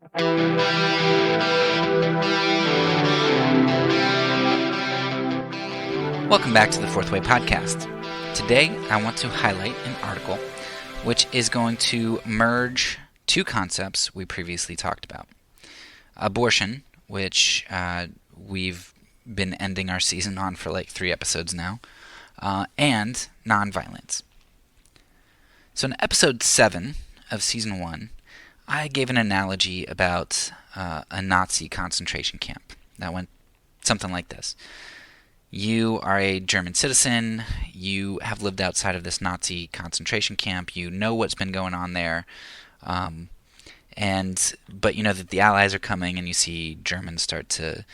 Welcome back to the Fourth Way Podcast. Today, I want to highlight an article which is going to merge two concepts we previously talked about. Abortion, which we've been ending our season on for like 3 episodes now, and nonviolence. So in episode 7 of season 1, I gave an analogy about a Nazi concentration camp that went something like this. You are a German citizen, you have lived outside of this Nazi concentration camp, you know what's been going on there, but you know that the Allies are coming, and you see Germans start to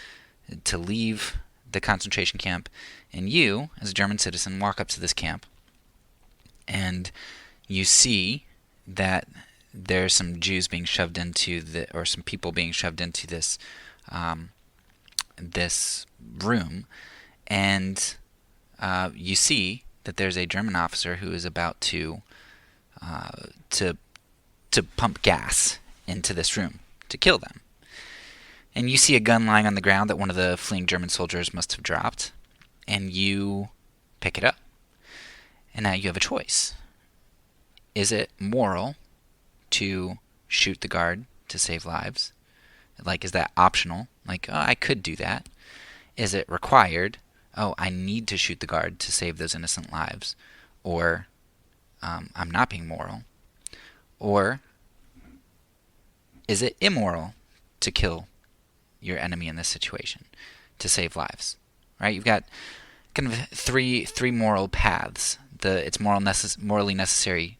leave the concentration camp, and you, as a German citizen, walk up to this camp, and you see that there's some Jews being shoved into or some people being shoved into this this room. And you see that there's a German officer who is about to pump gas into this room to kill them. And you see a gun lying on the ground that one of the fleeing German soldiers must have dropped, and you pick it up. And now you have a choice. Is it moral to shoot the guard to save lives? Like, is that optional? Like, oh, I could do that. Is it required? Oh, I need to shoot the guard to save those innocent lives, or I'm not being moral? Or is it immoral to kill your enemy in this situation to save lives? Right? You've got kind of three moral paths. It's morally necessary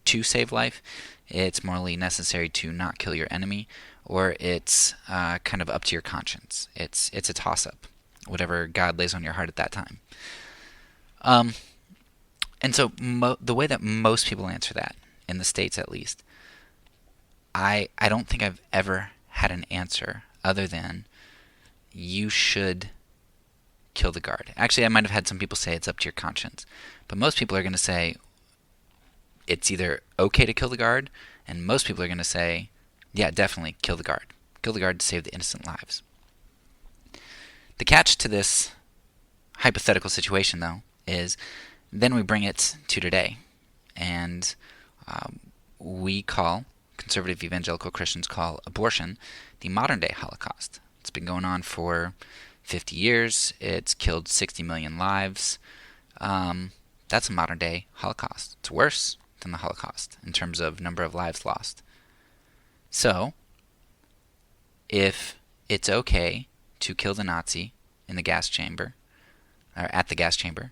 to save life, it's morally necessary to not kill your enemy, or it's kind of up to your conscience. It's a toss-up. Whatever God lays on your heart at that time. And so the way that most people answer that, in the States at least, I don't think I've ever had an answer other than you should kill the guard. Actually, I might have had some people say it's up to your conscience. But most people are going to say it's either okay to kill the guard, and most people are going to say, yeah, definitely kill the guard. Kill the guard to save the innocent lives. The catch to this hypothetical situation, though, is then we bring it to today. And conservative evangelical Christians call abortion the modern-day Holocaust. It's been going on for 50 years. It's killed 60 million lives. That's a modern-day Holocaust. It's worse than the Holocaust in terms of number of lives lost. So, if it's okay to kill the Nazi in the gas chamber, or at the gas chamber,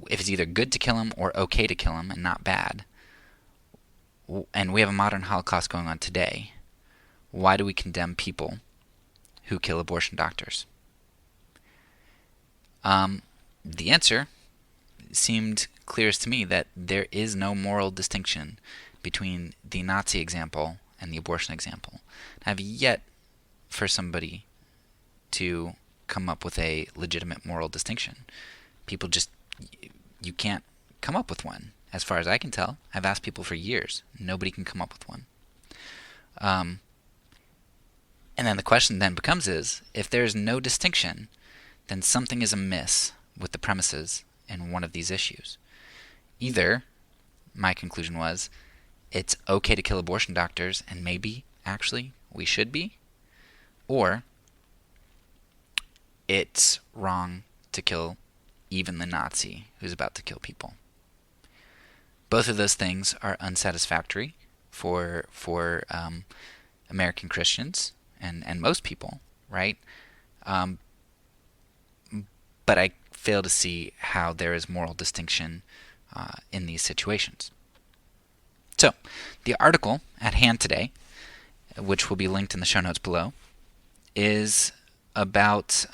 if it's either good to kill him or okay to kill him and not bad, and we have a modern Holocaust going on today, why do we condemn people who kill abortion doctors? The answer seemed clearest to me that there is no moral distinction between the Nazi example and the abortion example. I have yet for somebody to come up with a legitimate moral distinction. People you can't come up with one. As far as I can tell, I've asked people for years. Nobody can come up with one. And then the question then becomes if there is no distinction, then something is amiss with the premises in one of these issues. Either, my conclusion was, it's okay to kill abortion doctors, and maybe, actually, we should be, or it's wrong to kill even the Nazi who's about to kill people. Both of those things are unsatisfactory for American Christians and most people, right? But I fail to see how there is moral distinction in these situations. So, the article at hand today, which will be linked in the show notes below, is about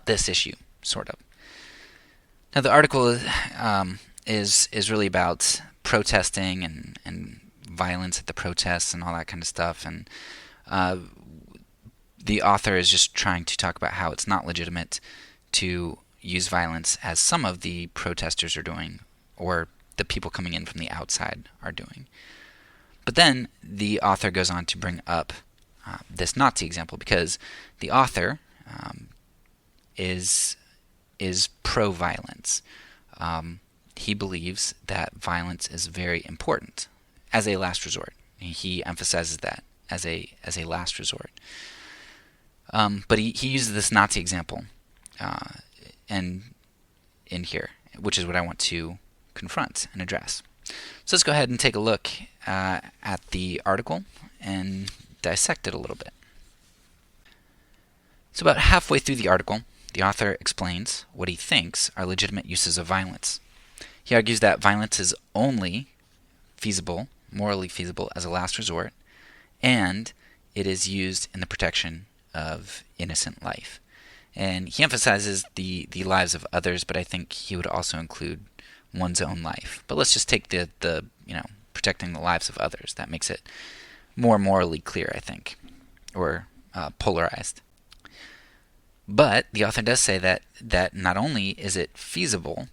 this issue, sort of. Now, the article is really about protesting and violence at the protests and all that kind of stuff, and the author is just trying to talk about how it's not legitimate to use violence as some of the protesters are doing, or the people coming in from the outside are doing. But then the author goes on to bring up this Nazi example, because the author is pro-violence. He believes that violence is very important as a last resort. He emphasizes that as a last resort. But he uses this Nazi example and in here, which is what I want to confront and address. So let's go ahead and take a look at the article and dissect it a little bit. So about halfway through the article, the author explains what he thinks are legitimate uses of violence. He argues that violence is only feasible, morally feasible, as a last resort, and it is used in the protection of innocent life. And he emphasizes the lives of others, but I think he would also include one's own life. But let's just take the protecting the lives of others. That makes it more morally clear, I think, or polarized. But the author does say that not only is it feasible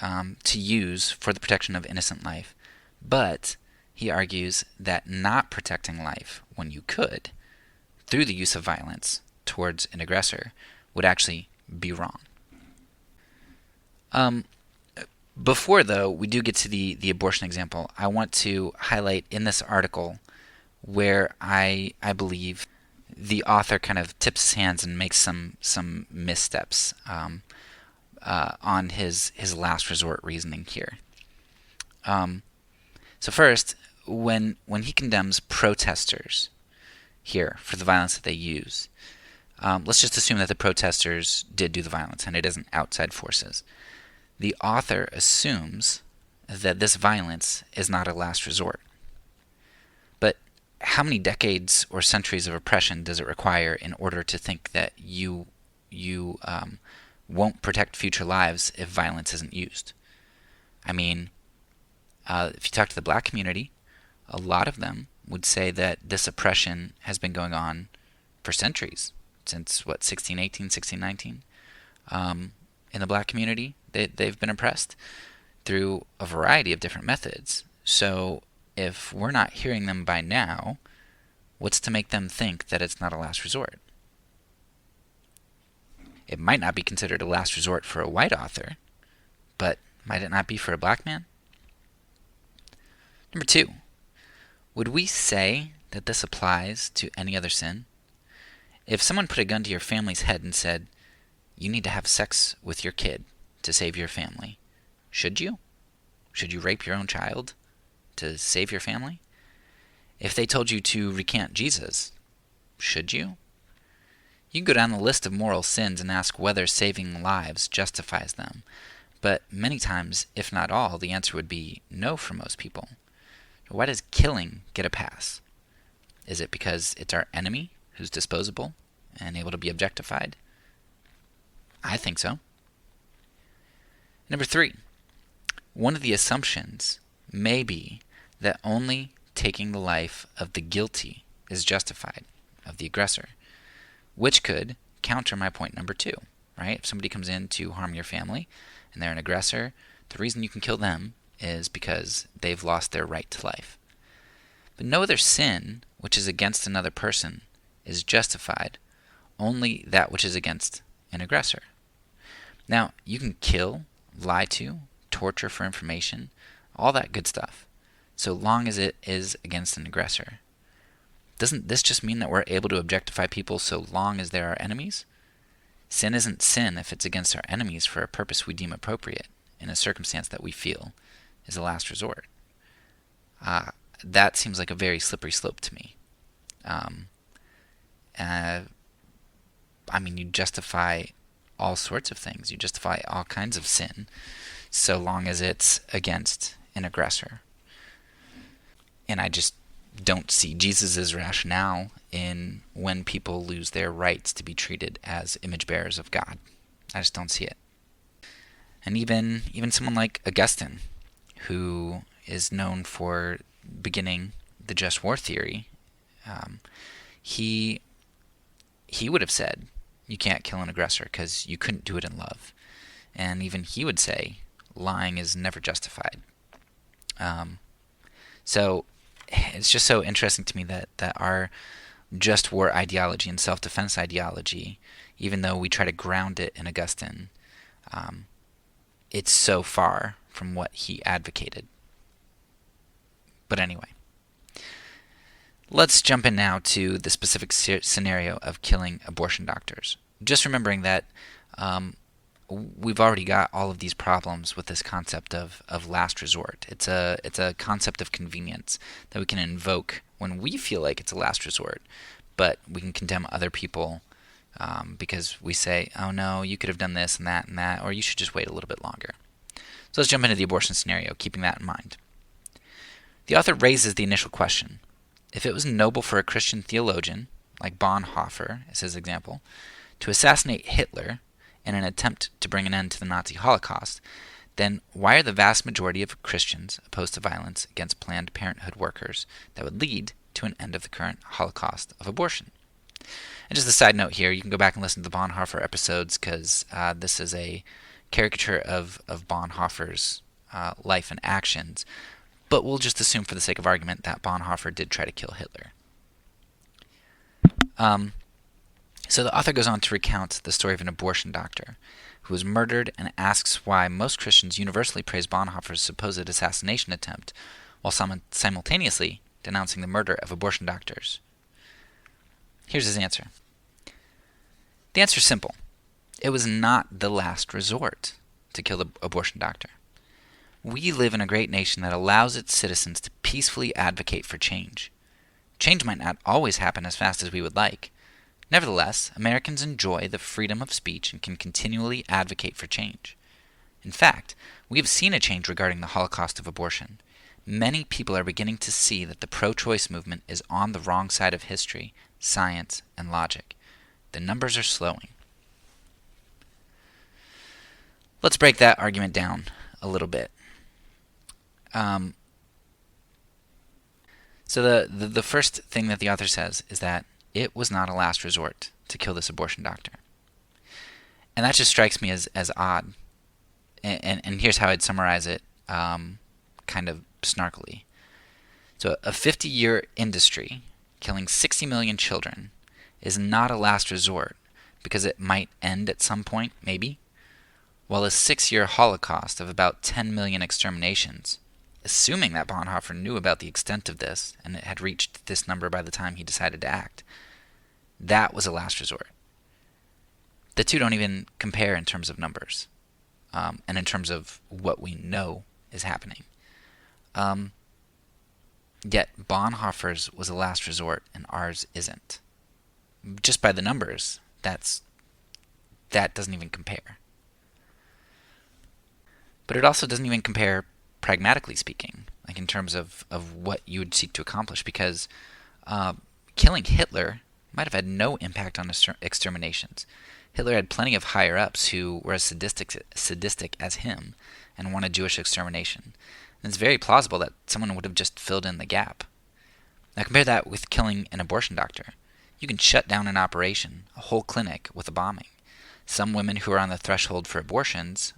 to use for the protection of innocent life, but he argues that not protecting life when you could, through the use of violence towards an aggressor, would actually be wrong. Before, though, we do get to the abortion example, I want to highlight in this article where I believe the author kind of tips his hands and makes some missteps on his last resort reasoning here. So first, when he condemns protesters here for the violence that they use, let's just assume that the protesters did do the violence and it isn't outside forces. The author assumes that this violence is not a last resort. But how many decades or centuries of oppression does it require in order to think that you won't protect future lives if violence isn't used? I mean, if you talk to the black community, a lot of them would say that this oppression has been going on for centuries, since 1618, 1619. In the black community, they've been oppressed through a variety of different methods. So if we're not hearing them by now, what's to make them think that it's not a last resort? It might not be considered a last resort for a white author, but might it not be for a black man? Number 2, would we say that this applies to any other sin? If someone put a gun to your family's head and said, you need to have sex with your kid to save your family, should you? Should you rape your own child to save your family? If they told you to recant Jesus, should you? You can go down the list of moral sins and ask whether saving lives justifies them. But many times, if not all, the answer would be no for most people. Why does killing get a pass? Is it because it's our enemy who's disposable and able to be objectified? I think so. Number 3, one of the assumptions may be that only taking the life of the guilty is justified, of the aggressor, which could counter my point number 2, right? If somebody comes in to harm your family and they're an aggressor, the reason you can kill them is because they've lost their right to life. But no other sin which is against another person is justified, only that which is against an aggressor. Now, you can kill, lie to, torture for information, all that good stuff, so long as it is against an aggressor. Doesn't this just mean that we're able to objectify people so long as they're our enemies? Sin isn't sin if it's against our enemies for a purpose we deem appropriate, in a circumstance that we feel is a last resort. That seems like a very slippery slope to me. I mean, you justify all sorts of things. You justify all kinds of sin so long as it's against an aggressor. And I just don't see Jesus' rationale in when people lose their rights to be treated as image bearers of God. I just don't see it. And even someone like Augustine, who is known for beginning the just war theory, he would have said you can't kill an aggressor because you couldn't do it in love. And even he would say lying is never justified. So it's just so interesting to me that our just war ideology and self-defense ideology, even though we try to ground it in Augustine, um, it's so far from what he advocated. But anyway, let's jump in now to the specific scenario of killing abortion doctors. Just remembering that we've already got all of these problems with this concept of last resort. It's a concept of convenience that we can invoke when we feel like it's a last resort, but we can condemn other people because we say, oh no, you could have done this and that, or you should just wait a little bit longer. So let's jump into the abortion scenario, keeping that in mind. The author raises the initial question. If it was noble for a Christian theologian, like Bonhoeffer is his example, to assassinate Hitler in an attempt to bring an end to the Nazi Holocaust, then why are the vast majority of Christians opposed to violence against Planned Parenthood workers that would lead to an end of the current Holocaust of abortion? And just a side note here, you can go back and listen to the Bonhoeffer episodes because this is a caricature of Bonhoeffer's life and actions, but we'll just assume for the sake of argument that Bonhoeffer did try to kill Hitler. So the author goes on to recount the story of an abortion doctor who was murdered and asks why most Christians universally praise Bonhoeffer's supposed assassination attempt while simultaneously denouncing the murder of abortion doctors. Here's his answer. The answer is simple. It was not the last resort to kill the abortion doctor. We live in a great nation that allows its citizens to peacefully advocate for change. Change might not always happen as fast as we would like. Nevertheless, Americans enjoy the freedom of speech and can continually advocate for change. In fact, we have seen a change regarding the Holocaust of abortion. Many people are beginning to see that the pro-choice movement is on the wrong side of history, science, and logic. The numbers are slowing. Let's break that argument down a little bit. So the first thing that the author says is that it was not a last resort to kill this abortion doctor. And that just strikes me as odd. And here's how I'd summarize it kind of snarkily. So a 50-year industry killing 60 million children is not a last resort because it might end at some point, maybe, while a 6-year Holocaust of about 10 million exterminations, assuming that Bonhoeffer knew about the extent of this and it had reached this number by the time he decided to act, that was a last resort. The two don't even compare in terms of numbers and in terms of what we know is happening. Yet Bonhoeffer's was a last resort and ours isn't. Just by the numbers, that doesn't even compare. But it also doesn't even compare pragmatically speaking, like in terms of what you would seek to accomplish, because killing Hitler might have had no impact on exterminations. Hitler had plenty of higher-ups who were as sadistic as him and wanted Jewish extermination. And it's very plausible that someone would have just filled in the gap. Now compare that with killing an abortion doctor. You can shut down an operation, a whole clinic, with a bombing. Some women who are on the threshold for abortions,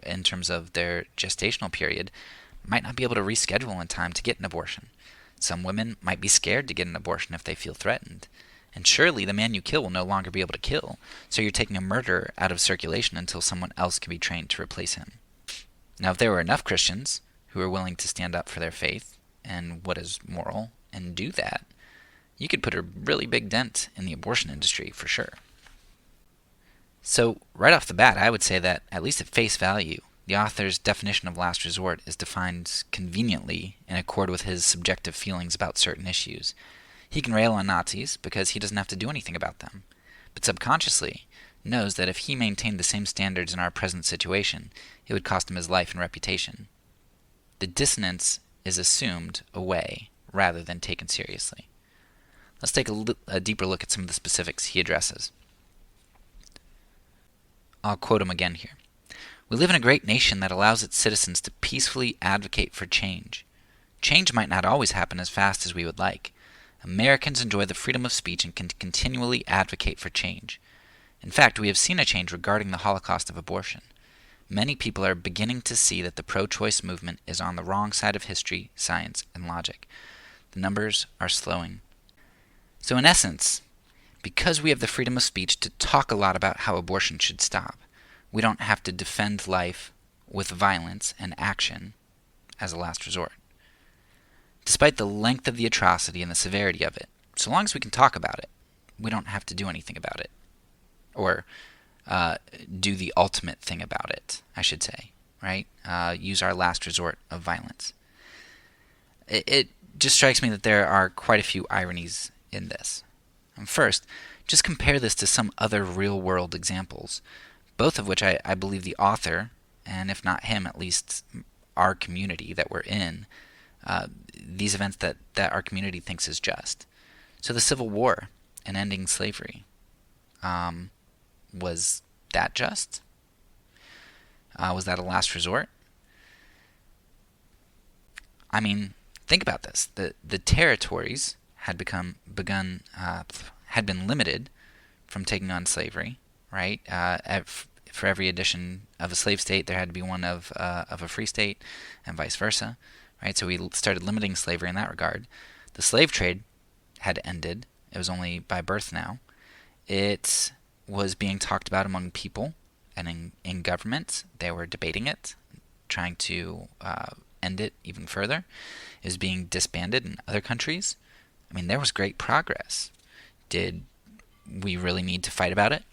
in terms of their gestational period, might not be able to reschedule in time to get an abortion. Some women might be scared to get an abortion if they feel threatened. And surely the man you kill will no longer be able to kill, so you're taking a murderer out of circulation until someone else can be trained to replace him. Now, if there were enough Christians who are willing to stand up for their faith and what is moral and do that, you could put a really big dent in the abortion industry for sure. So, right off the bat, I would say that, at least at face value, the author's definition of last resort is defined conveniently in accord with his subjective feelings about certain issues. He can rail on Nazis because he doesn't have to do anything about them, but subconsciously knows that if he maintained the same standards in our present situation, it would cost him his life and reputation. The dissonance is assumed away rather than taken seriously. Let's take a deeper look at some of the specifics he addresses. I'll quote him again here. We live in a great nation that allows its citizens to peacefully advocate for change. Change might not always happen as fast as we would like. Americans enjoy the freedom of speech and can continually advocate for change. In fact, we have seen a change regarding the Holocaust of abortion. Many people are beginning to see that the pro-choice movement is on the wrong side of history, science, and logic. The numbers are slowing. So in essence, because we have the freedom of speech to talk a lot about how abortion should stop, we don't have to defend life with violence and action as a last resort. Despite the length of the atrocity and the severity of it, so long as we can talk about it, we don't have to do anything about it. Or do the ultimate thing about it, I should say, right? Use our last resort of violence. It just strikes me that there are quite a few ironies in this. First, just compare this to some other real-world examples, both of which I believe the author, and if not him, at least our community that we're in, these events that our community thinks is just. So the Civil War and ending slavery, was that just? Was that a last resort? I mean, think about this. The territories had had been limited from taking on slavery, right? For every edition of a slave state, there had to be one of a free state, and vice versa, right? So we started limiting slavery in that regard. The slave trade had ended. It was only by birth now. It was being talked about among people and in government. They were debating it, trying to end it even further. It was being disbanded in other countries. I mean, there was great progress. Did we really need to fight about it?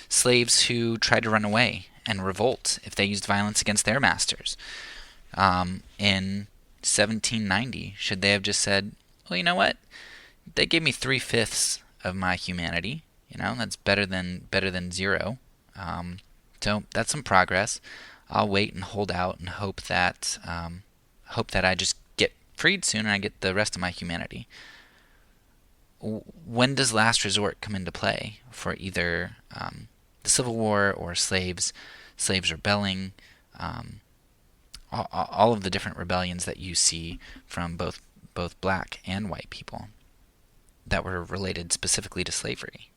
Slaves who tried to run away and revolt if they used violence against their masters. In 1790, should they have just said, well, you know what? They gave me 3/5 of my humanity. That's better than zero. So that's some progress. I'll wait and hold out and hope that I just get freed soon and I get the rest of my humanity. When does last resort come into play for either the Civil War or slaves rebelling, all of the different rebellions that you see from both black and white people that were related specifically to slavery?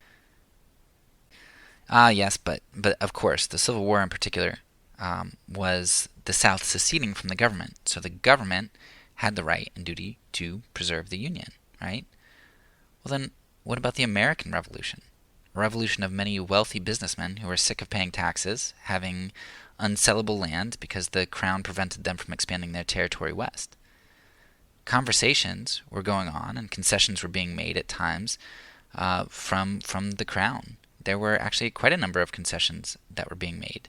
Yes, but of course, the Civil War in particular was the South seceding from the government. So the government had the right and duty to preserve the Union, right? Well then, what about the American Revolution? A revolution of many wealthy businessmen who were sick of paying taxes, having unsellable land because the crown prevented them from expanding their territory west. Conversations were going on and concessions were being made at times from the crown. There were actually quite a number of concessions that were being made.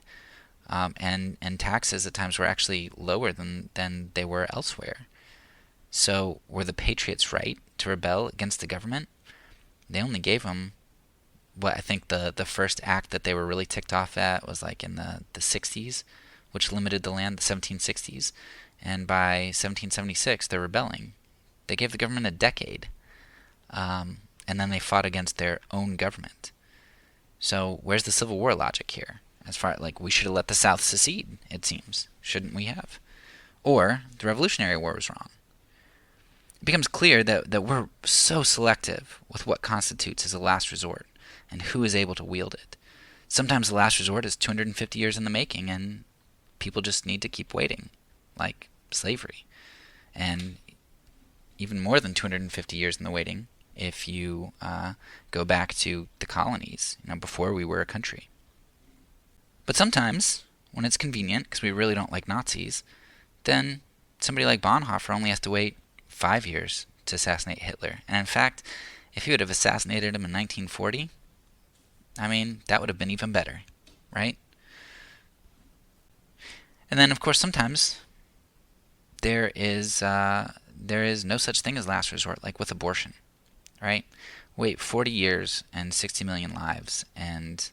And taxes at times were actually lower than they were elsewhere. So were the Patriots right to rebel against the government? They only gave them what I think the first act that they were really ticked off at was like in the 60s, which limited the land, the 1760s. And by 1776, they're rebelling. They gave the government a decade. And then they fought against their own government. So where's the Civil War logic here? As far like we should have let the South secede, it seems. Shouldn't we have? Or the Revolutionary War was wrong. It becomes clear that we're so selective with what constitutes as a last resort and who is able to wield it. Sometimes the last resort is 250 years in the making and people just need to keep waiting, like slavery. And even more than 250 years in the waiting if you go back to the colonies, before we were a country. But sometimes, when it's convenient, because we really don't like Nazis, then somebody like Bonhoeffer only has to wait 5 years to assassinate Hitler. And in fact, if he would have assassinated him in 1940, that would have been even better, right? And then, of course, sometimes there is no such thing as last resort, like with abortion, right? Wait 40 years and 60 million lives, and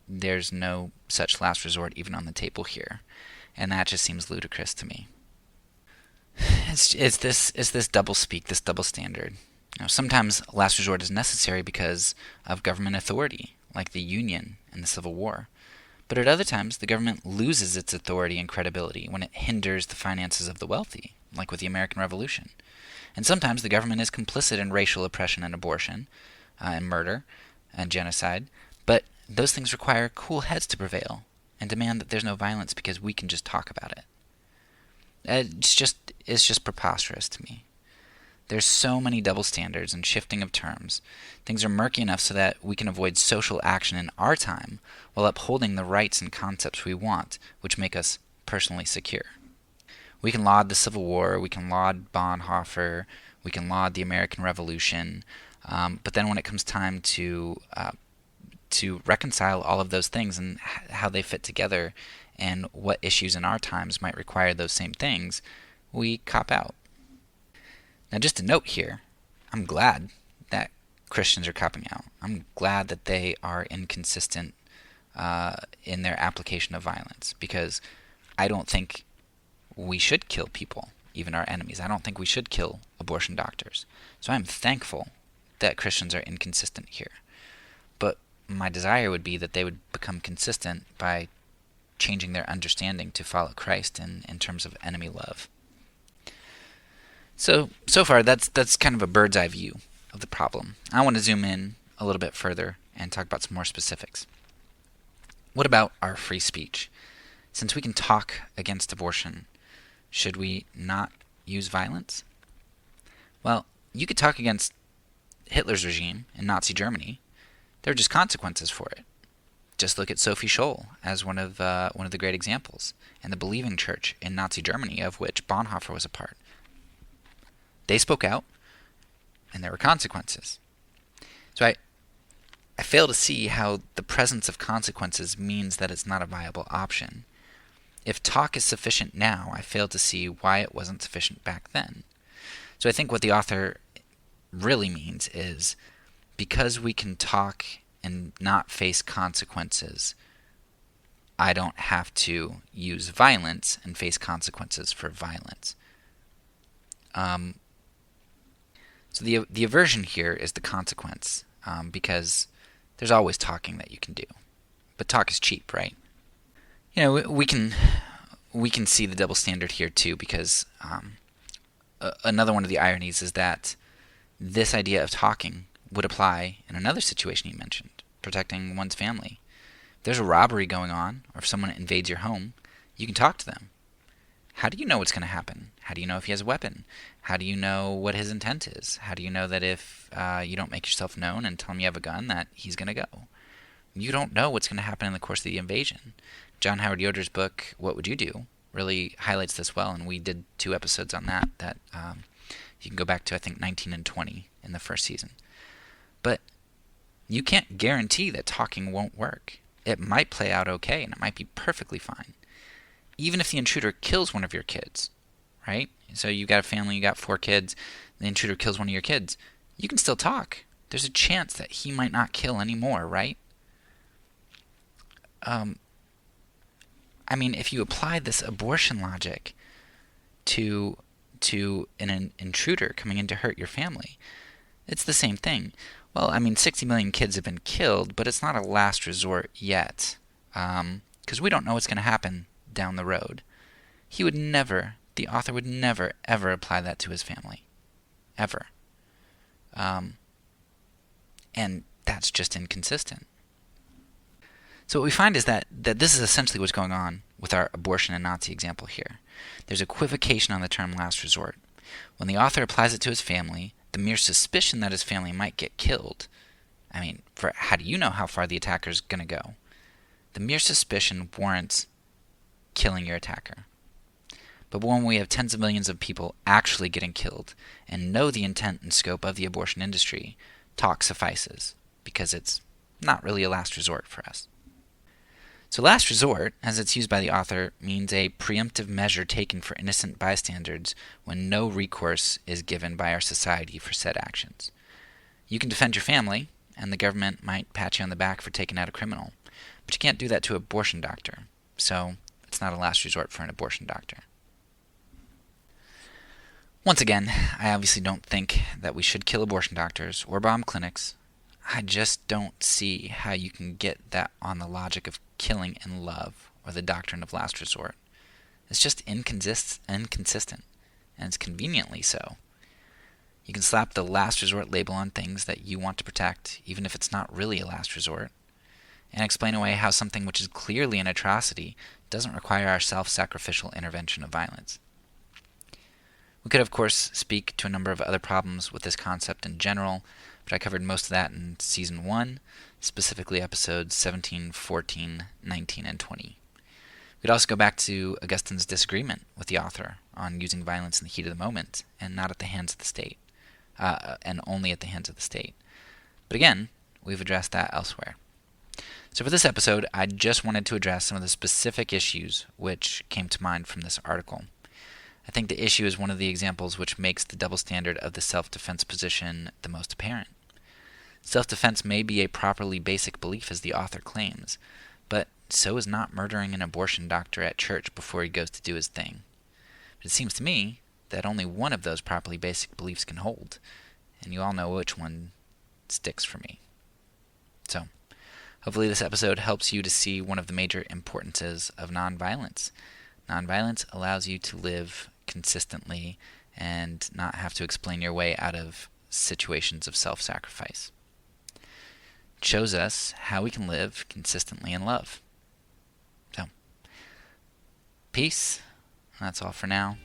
there's no such last resort even on the table here. And that just seems ludicrous to me. It's this double speak, this double standard. Sometimes last resort is necessary because of government authority, like the Union in the Civil War. But at other times, the government loses its authority and credibility when it hinders the finances of the wealthy, like with the American Revolution. And sometimes the government is complicit in racial oppression and abortion, and murder, and genocide. But those things require cool heads to prevail and demand that there's no violence because we can just talk about it. It's just preposterous to me. There's so many double standards and shifting of terms. Things are murky enough so that we can avoid social action in our time while upholding the rights and concepts we want, which make us personally secure. We can laud the Civil War, we can laud Bonhoeffer, we can laud the American Revolution, but then when it comes time to reconcile all of those things and how they fit together and what issues in our times might require those same things, we cop out. Now, just a note here, I'm glad that Christians are copping out. I'm glad that they are inconsistent in their application of violence, because I don't think we should kill people, even our enemies. I don't think we should kill abortion doctors. So I'm thankful that Christians are inconsistent here. But my desire would be that they would become consistent by changing their understanding to follow Christ in terms of enemy love. So far, that's kind of a bird's eye view of the problem. I want to zoom in a little bit further and talk about some more specifics. What about our free speech? Since we can talk against abortion, should we not use violence? Well, you could talk against Hitler's regime in Nazi Germany. There are just consequences for it. Just look at Sophie Scholl as one of the great examples, and the Believing Church in Nazi Germany, of which Bonhoeffer was a part. They spoke out, and there were consequences. So I fail to see how the presence of consequences means that it's not a viable option. If talk is sufficient now, I fail to see why it wasn't sufficient back then. So I think what the author really means is, because we can talk and not face consequences, I don't have to use violence and face consequences for violence. So the aversion here is the consequence, because there's always talking that you can do. But talk is cheap, right? You know, we can see the double standard here too, because another one of the ironies is that this idea of talking would apply in another situation you mentioned, protecting one's family. If there's a robbery going on, or if someone invades your home, you can talk to them. How do you know what's going to happen? How do you know if he has a weapon? How do you know what his intent is? How do you know that if you don't make yourself known and tell him you have a gun, that he's going to go? You don't know what's going to happen in the course of the invasion. John Howard Yoder's book, What Would You Do?, really highlights this well, and we did 2 episodes on that you can go back to, I think, 19 and 20 in the first season. But you can't guarantee that talking won't work. It might play out okay, and it might be perfectly fine. Even if the intruder kills one of your kids, right? So you got a family, you got 4 kids, the intruder kills one of your kids, you can still talk. There's a chance that he might not kill anymore, right? I mean, if you apply this abortion logic to an intruder coming in to hurt your family, it's the same thing. Well, I mean, 60 million kids have been killed, but it's not a last resort yet, because we don't know what's going to happen down the road. The author would never, ever apply that to his family. Ever. And that's just inconsistent. So what we find is that this is essentially what's going on with our abortion and Nazi example here. There's equivocation on the term last resort. When the author applies it to his family, the mere suspicion that his family might get killed, I mean, how do you know how far the attacker's going to go? The mere suspicion warrants killing your attacker. But when we have tens of millions of people actually getting killed and know the intent and scope of the abortion industry, talk suffices, because it's not really a last resort for us. So last resort, as it's used by the author, means a preemptive measure taken for innocent bystanders when no recourse is given by our society for said actions. You can defend your family, and the government might pat you on the back for taking out a criminal, but you can't do that to an abortion doctor, so it's not a last resort for an abortion doctor. Once again, I obviously don't think that we should kill abortion doctors or bomb clinics. I just don't see how you can get that on the logic of killing in love or the doctrine of last resort. It's just inconsistent, and it's conveniently so. You can slap the last resort label on things that you want to protect, even if it's not really a last resort, and explain away how something which is clearly an atrocity doesn't require our self-sacrificial intervention of violence. We could, of course, speak to a number of other problems with this concept in general, but I covered most of that in Season 1, specifically episodes 17, 14, 19, and 20. We'd also go back to Augustine's disagreement with the author on using violence in the heat of the moment and not at the hands of the state, and only at the hands of the state. But again, we've addressed that elsewhere. So for this episode, I just wanted to address some of the specific issues which came to mind from this article. I think the issue is one of the examples which makes the double standard of the self-defense position the most apparent. Self-defense may be a properly basic belief as the author claims, but so is not murdering an abortion doctor at church before he goes to do his thing. But it seems to me that only one of those properly basic beliefs can hold, and you all know which one sticks for me. So, hopefully this episode helps you to see one of the major importances of nonviolence. Nonviolence allows you to live consistently and not have to explain your way out of situations of self-sacrifice. It shows us how we can live consistently in love. So, peace. That's all for now.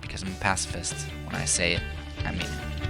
Because I'm a pacifist. When I say it, I mean it.